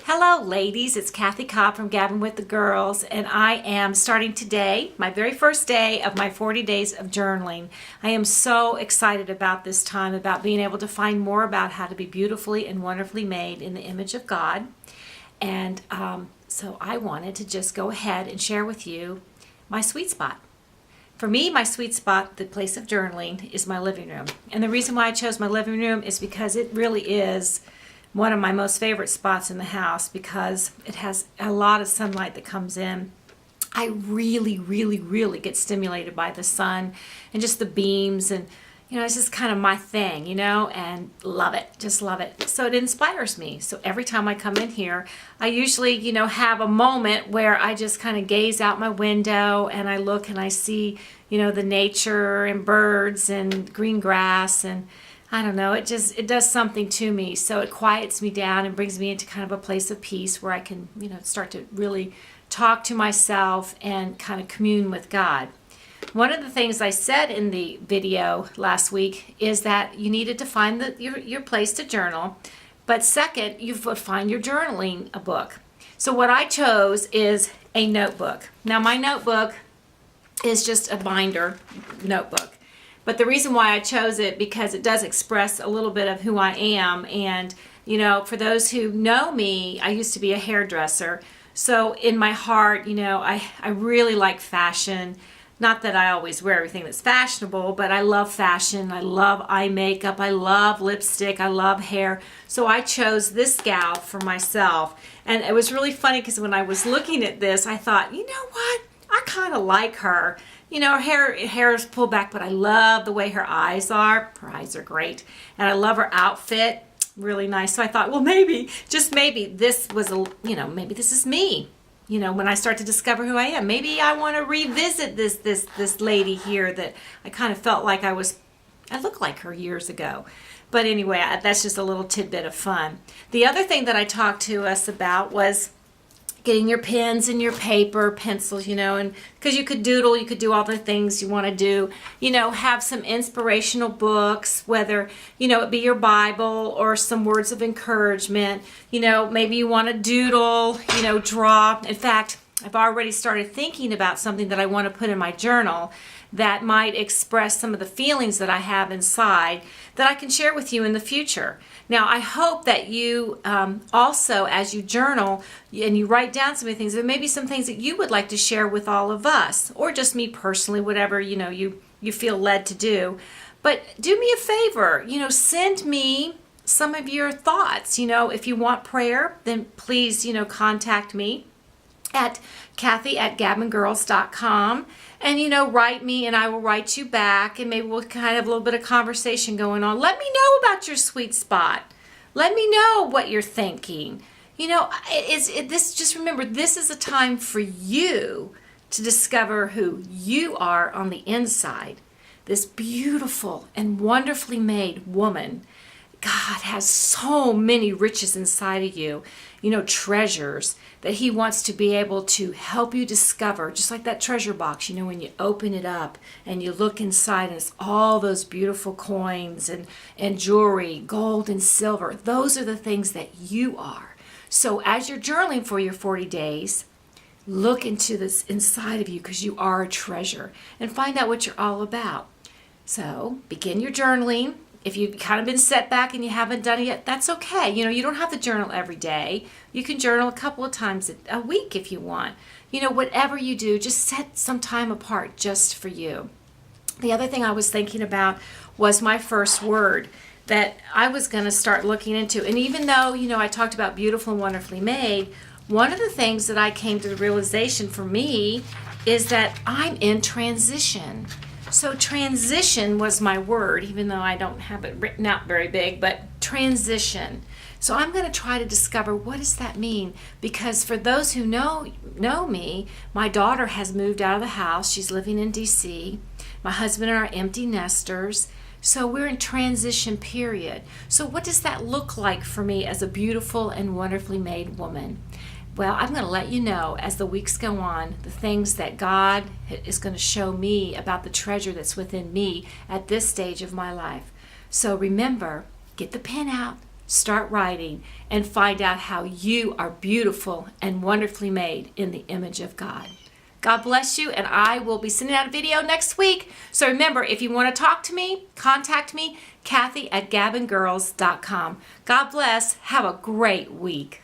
Hello ladies, it's Kathy Cobb from Gabbin with the Girls, and I am starting today, my very first day of my 40 days of journaling. I am so excited about this time, about being able to find more about how to be beautifully and wonderfully made in the image of God. And so I wanted to just go ahead and share with you my sweet spot. For me, my sweet spot, the place of journaling, is my living room. And the reason why I chose my living room is because it really is one of my most favorite spots in the house because it has a lot of sunlight that comes in. I really get stimulated by the sun and just the beams, and it's just kind of my thing, and love it, just love it. So it inspires me. So every time I come in here, I usually, have a moment where I just kind of gaze out my window and I look and I see, the nature and birds and green grass, and I don't know, it does something to me. So it quiets me down and brings me into kind of a place of peace where I can, start to really talk to myself and kind of commune with God. One of the things I said in the video last week is that you needed to find your place to journal, but second, you would find your journaling a book. So what I chose is a notebook. Now my notebook is just a binder notebook. But the reason why I chose it, because it does express a little bit of who I am. And, for those who know me, I used to be a hairdresser. So in my heart, I really like fashion. Not that I always wear everything that's fashionable, but I love fashion. I love eye makeup. I love lipstick. I love hair. So I chose this gal for myself. And it was really funny because when I was looking at this, I thought, you know what? I kind of like her. Her hair is pulled back, but I love the way her eyes are. Her eyes are great. And I love her outfit. Really nice. So I thought, well, maybe, just maybe, this was maybe this is me. When I start to discover who I am, maybe I want to revisit this lady here that I kind of felt like I looked like her years ago. But anyway, that's just a little tidbit of fun. The other thing that I talked to us about was getting your pens and your paper, pencils, and because you could doodle, you could do all the things you want to do, have some inspirational books, whether, it be your Bible or some words of encouragement, maybe you want to doodle, draw. In fact, I've already started thinking about something that I want to put in my journal that might express some of the feelings that I have inside that I can share with you in the future. Now, I hope that you also, as you journal and you write down some of the things, there may be some things that you would like to share with all of us, or just me personally, whatever you feel led to do. But do me a favor, send me some of your thoughts. If you want prayer, then please, contact me at Kathy@gabbingirls.com, and write me and I will write you back, and maybe we'll kind of have a little bit of conversation going on. Let me know about your sweet spot. Let me know what you're thinking. Just remember, this is a time for you to discover who you are on the inside. This beautiful and wonderfully made woman. God has so many riches inside of you, treasures that He wants to be able to help you discover, just like that treasure box, when you open it up and you look inside and it's all those beautiful coins and jewelry, gold and silver. Those are the things that you are. So as you're journaling for your 40 days, look into this inside of you, because you are a treasure, and find out what you're all about. So begin your journaling. If you've kind of been set back and you haven't done it yet, that's okay. You don't have to journal every day. You can journal a couple of times a week if you want. Whatever you do, just set some time apart just for you. The other thing I was thinking about was my first word that I was going to start looking into. And even though, I talked about beautiful and wonderfully made, one of the things that I came to the realization for me is that I'm in transition. So transition was my word, even though I don't have it written out very big, but transition. So I'm going to try to discover, what does that mean? Because for those who know me, my daughter has moved out of the house. She's living in D.C. My husband and I are empty nesters. So we're in transition period. So what does that look like for me as a beautiful and wonderfully made woman? Well, I'm going to let you know as the weeks go on the things that God is going to show me about the treasure that's within me at this stage of my life. So remember, get the pen out, start writing, and find out how you are beautiful and wonderfully made in the image of God. God bless you, and I will be sending out a video next week. So remember, if you want to talk to me, contact me, Kathy at gabbingirls.com. God bless. Have a great week.